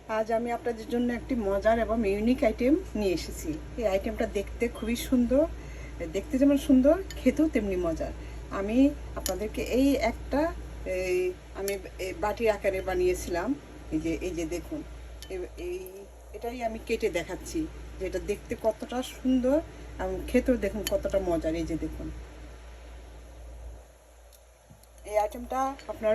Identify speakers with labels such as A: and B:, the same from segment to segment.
A: আজ আমি আপনাদের জন্য একটি মজার এবং ইউনিক আইটেম নিয়ে এসেছি। এই আইটেমটা দেখতে খুবই সুন্দর, দেখতে যেমন সুন্দর খেতেও তেমনি মজার। আমি আপনাদেরকে এই আমি বাটির আকারে বানিয়েছিলাম। এই যে দেখুন, এই এটাই আমি কেটে দেখাচ্ছি যে এটা দেখতে কতটা সুন্দর এবং খেতেও দেখুন কতটা মজার। এই যে দেখুন, এই আইটেমটা আপনার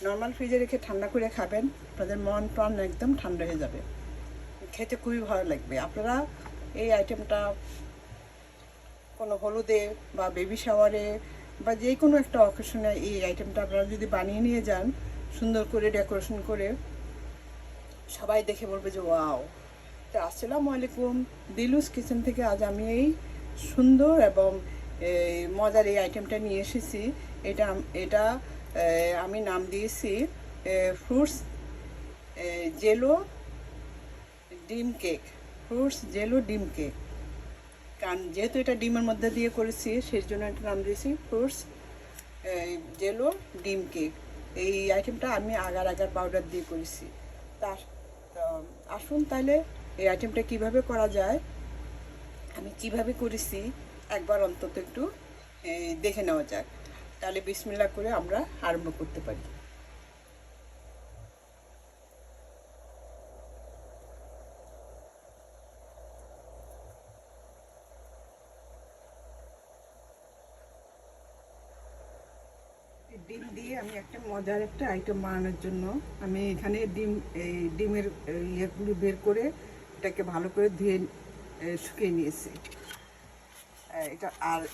A: নর্মাল ফ্রিজে রেখে ঠান্ডা করে খাবেন, আপনাদের মন প্রাণ একদম ঠান্ডা হয়ে যাবে, খেতে খুবই ভালো লাগবে। আপনারা এই আইটেমটা কোনো হলুদে বা বেবি শাওয়ারে বা যে কোনো একটা অকেশনে এই আইটেমটা আপনারা যদি বানিয়ে নিয়ে যান, সুন্দর করে ডেকোরেশন করে, সবাই দেখে বলবে যে ওয়াও। তো আসসালামু আলাইকুম, দিলুস কিচেন থেকে আজ আমি এই সুন্দর এবং মজার এই আইটেমটা নিয়ে এসেছি। এটা এটা আমি নাম দিয়েছি ফ্রুটস জেলো ডিম কেক। ফ্রুটস জেলো ডিম কেক, কারণ যেহেতু এটা ডিমের মধ্যে দিয়ে করেছি সেই জন্য এটা নাম দিয়েছি ফ্রুটস জেলো ডিম কেক। এই আইটেমটা আমি আগার পাউডার দিয়ে করেছি। তা আসুন তাহলে এই আইটেমটা কিভাবে করা যায়, আমি কিভাবে করেছি একবার অন্তত একটু দেখে নেওয়া যাক। তাহলে বিসমিল্লাহ করে আমরা আরম্ভ করতে পারি। ডিম দিয়ে আমি একটা মজার একটা আইটেম বানানোর জন্য আমি এখানে ডিমের ইয়েগুলো বের করে এটাকে ভালো করে ধুয়ে শুকিয়ে নিয়েছি।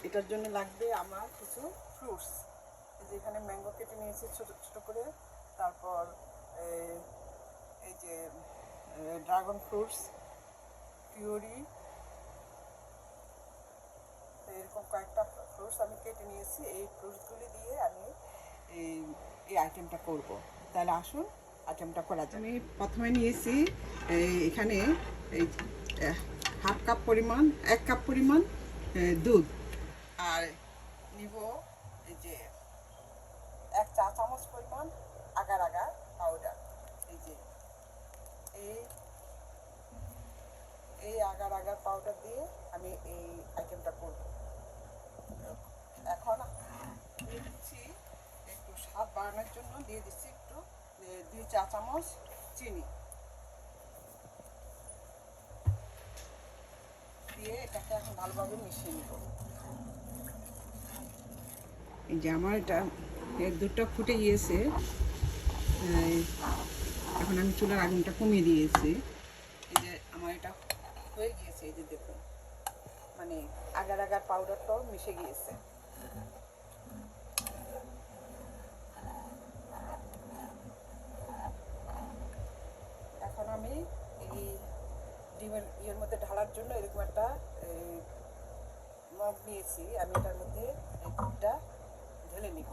A: এটার জন্য লাগবে আমার কিছু ফ্রুটস। এখানে ম্যাঙ্গো কেটে নিয়েছি ছোটো ছোটো করে, তারপর এই যে ড্রাগন ফ্রুটস, কিউরি, এরকম কয়েকটা ফ্রুটস আমি কেটে নিয়েছি। এই ফ্রুটসগুলি দিয়ে আমি এই আইটেমটা করব। তাহলে আসুন আইটেমটা করা যায়। আমি প্রথমে নিয়েছি এখানে এই এক কাপ পরিমাণ দুধ, আর নিব এই যে 1 চা চামচ পরিমাণ আগার পাউডার। এই যে এই আগার পাউডার দিয়ে আমি এই আইটেমটা করব। এখন দিয়ে দিচ্ছি একটু স্বাদ বাড়ানোর জন্য দিয়ে দিচ্ছি একটু 2 চা চামচ চিনি দিয়ে এটাকে এখন ভালোভাবে মিশিয়ে নেব। এই যে আমার এটা দুধটা ফুটে গিয়েছে, এখন আমি চুলার আগুনটা কমিয়ে দিয়েছি। এই যে আমার এটা হয়ে গিয়েছে, এই যে দেখুন, মানে আগার পাউডারটাও মিশে গিয়েছে। এখন আমি এই ডিমের মধ্যে ঢালার জন্য এরকম একটা মগ নিয়েছি, আমি এটার মধ্যে এই দুধটা ঢেলে নিব।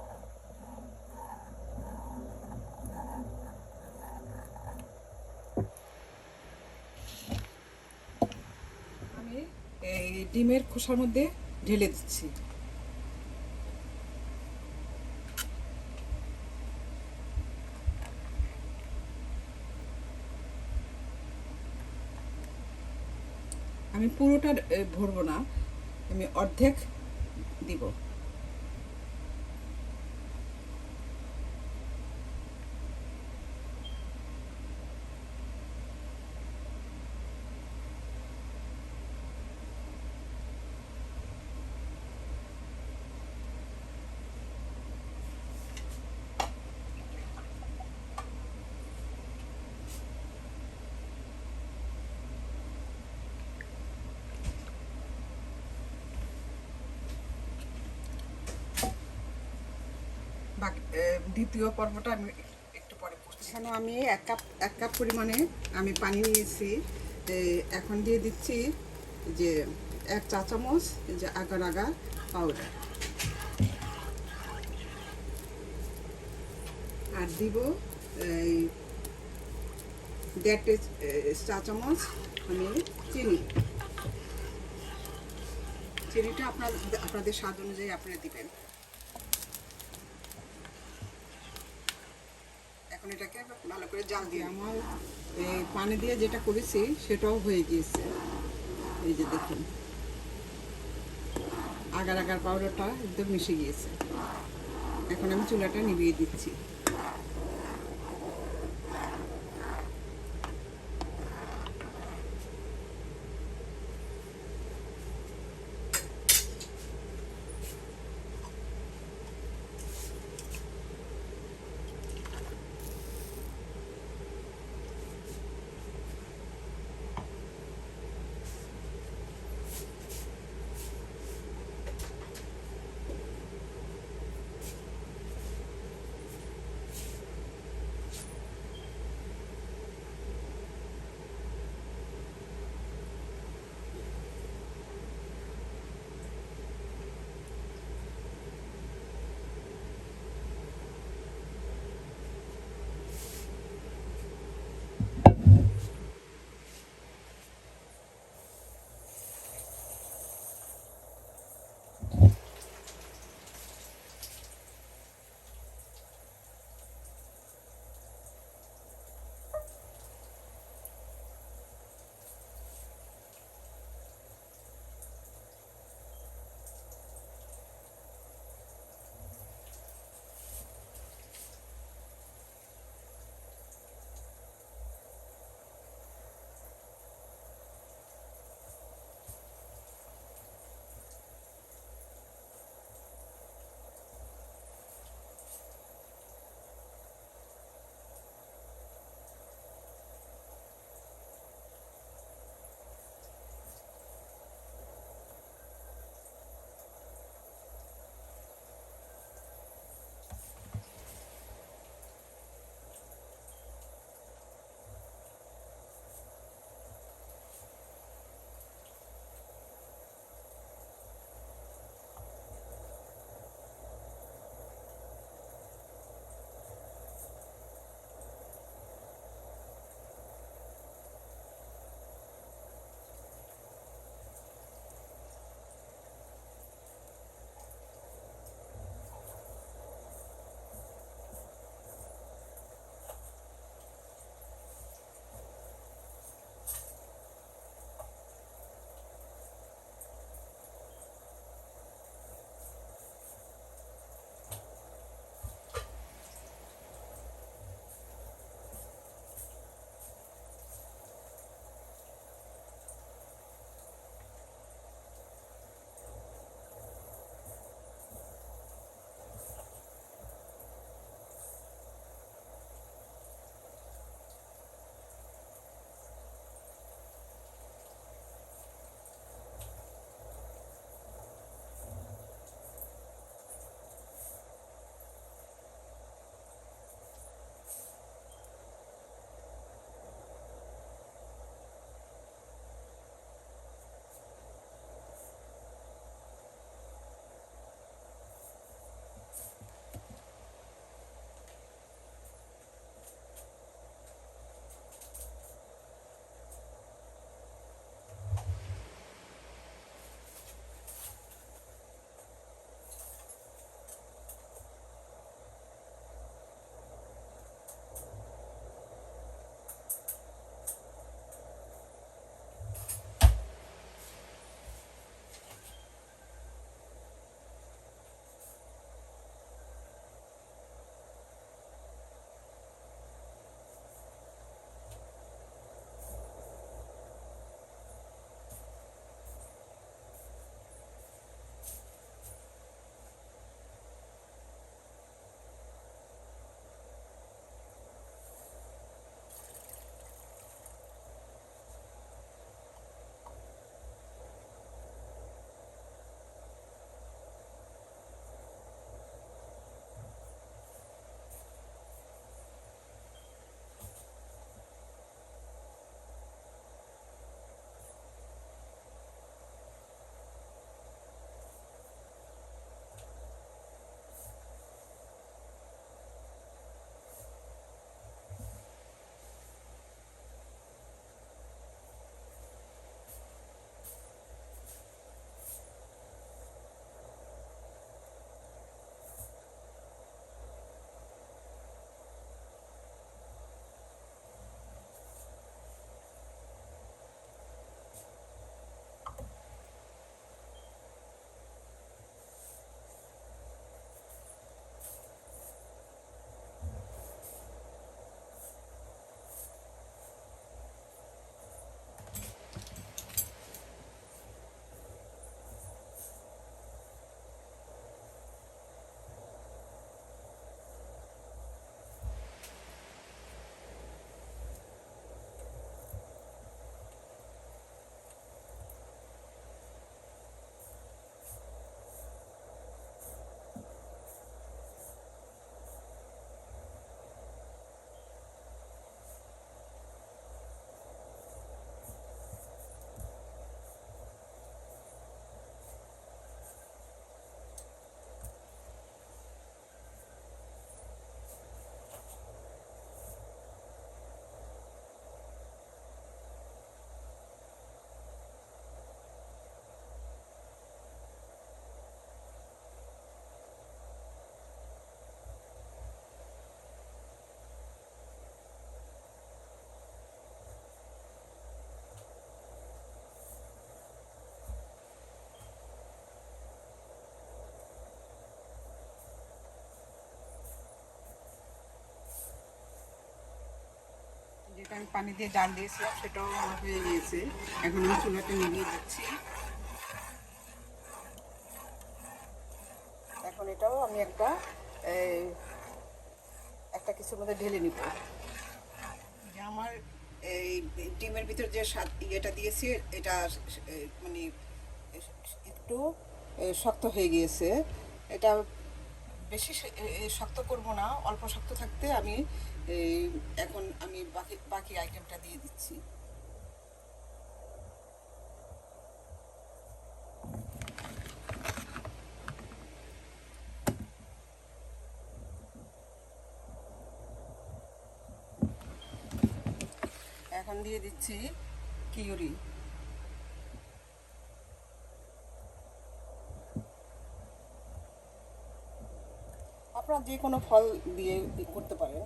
A: আমি এই ডিমের খোসার মধ্যে ঢেলে দিচ্ছি। আমি পুরোটা ভরবো না, আমি অর্ধেক দিব। দ্বিতীয় পর্বটা আমি একটু পরে করছি। এখানে আমি এক কাপ পরিমাণে আমি পানি নিয়েছি। এখন দিয়ে দিচ্ছি যে 1 চা চামচ যে আগার পাউডার, আর দিব এই 1.5 চা চামচ আমি চিনিটা আপনাদের স্বাদ অনুযায়ী আপনারা দিবেন। এখন এটাকে ভালো করে জাল দিয়ে আমার এই পানি দিয়ে যেটা করেছি সেটাও হয়ে গিয়েছে। এই যে দেখুন আগার আগার পাউডারটা একদম মিশে গিয়েছে। এখন আমি চুলাটা নিভিয়ে দিচ্ছি। আমি পানি দিয়ে জাল দিয়েছিলাম, সেটাও আমার হয়ে গিয়েছে। এখন আমি চুলাটা নিভিয়ে দিচ্ছি। এখন এটাও আমি একটা কিছুর মধ্যে ঢেলে নিব। যে আমার এই ডিমের ভিতর যে ইয়েটা দিয়েছি, এটা মানে একটু শক্ত হয়ে গিয়েছে। এটা বেশি শক্ত করব না, অল্প শক্ত থাকতে আমি এখন আমি বাকি আইটেমটা দিয়ে দিচ্ছি। এখন দিয়ে দিচ্ছি কিউরি। আপনারা যে কোনো ফল দিয়ে করতে পারেন।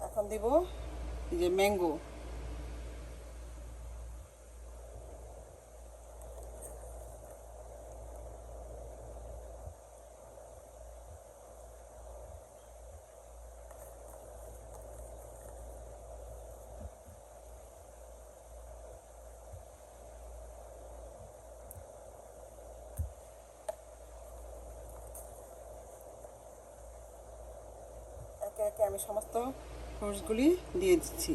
A: এখন দিব যে ম্যাঙ্গো। একে একে আমি সমস্ত ফ্রুটসগুলি দিয়ে দিচ্ছি।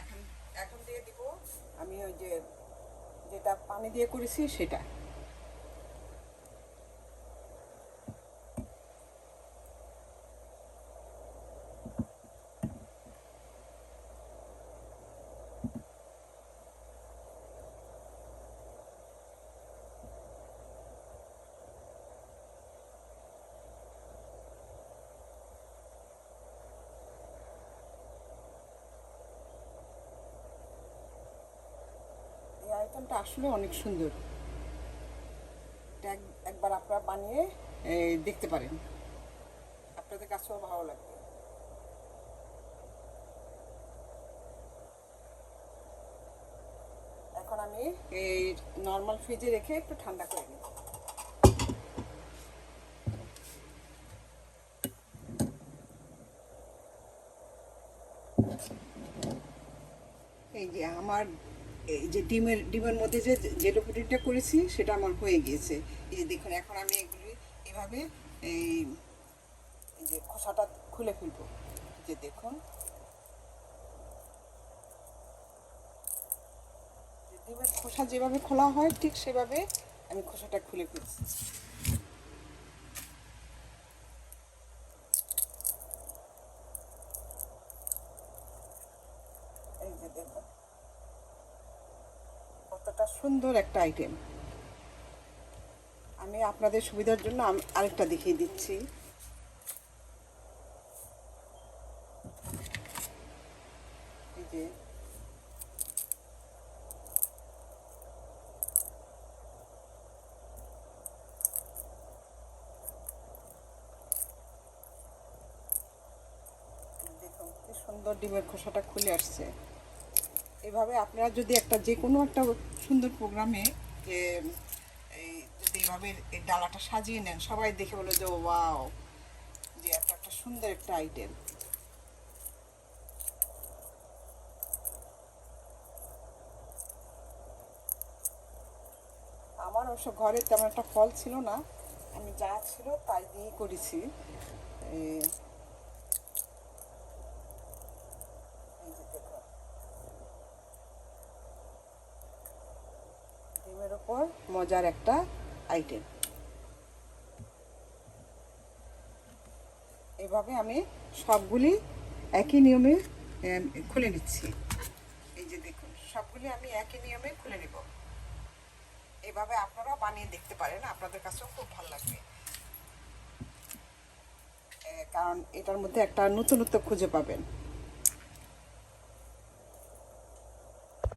A: এখন এখন দিয়ে দিব আমি ওই যে যেটা পানি দিয়ে করেছি সেটা। এই আইটেমটা আসলে অনেক সুন্দর। এটা একবার আপনারা বানিয়ে দেখতে পারেন, আপনাদের কাছেও ভালো লাগবে। এখন আমি এই নর্মাল ফ্রিজে রেখে একটু ঠান্ডা করে নিই। এই যে আমার এই যে ডিমের মধ্যে যে জেলো পুডিংটা করেছি সেটা আমার হয়ে গিয়েছে। এই যে দেখুন, এখন আমি এগুলি এভাবে এই যে খোসাটা খুলে ফেলবো। যে দেখুন, ডিমের খোসা যেভাবে খোলা হয় ঠিক সেভাবে আমি খোসাটা খুলে ফেলছি। এই যে দেখুন কতটা সুন্দর একটা আইটেম। আমি আপনাদের সুবিধার জন্য আরেকটা দেখিয়ে দিচ্ছি। এই যে দেখুন কি সুন্দর ডিমের খোসাটা খুলে আসছে। এভাবে আপনারা যদি যে কোনো একটা সুন্দর প্রোগ্রামে যে যদি এইভাবে এই ডালাটা সাজিয়ে নেন, সবাই দেখে বলে যে ওয়াও, যে একটা সুন্দর একটা আইটেম। আমার অবশ্য ঘরে তেমন একটা ফল ছিল না, আমি যা ছিল তাই দিয়েই করেছি। এই যে দেখুন, ডিমের ওপর মজার একটা আইটেম। এভাবে আমি সবগুলি একই নিয়মে খুলে নিচ্ছি। এই যে দেখুন, সবগুলি আমি একই নিয়মে খুলে নেব। এভাবে আপনারা বানিয়ে দেখতে পারেন, আপনাদের কাছেও খুব ভালো লাগবে। কারণ এটার মধ্যে একটা নতুনত্ব খুঁজে পাবেন।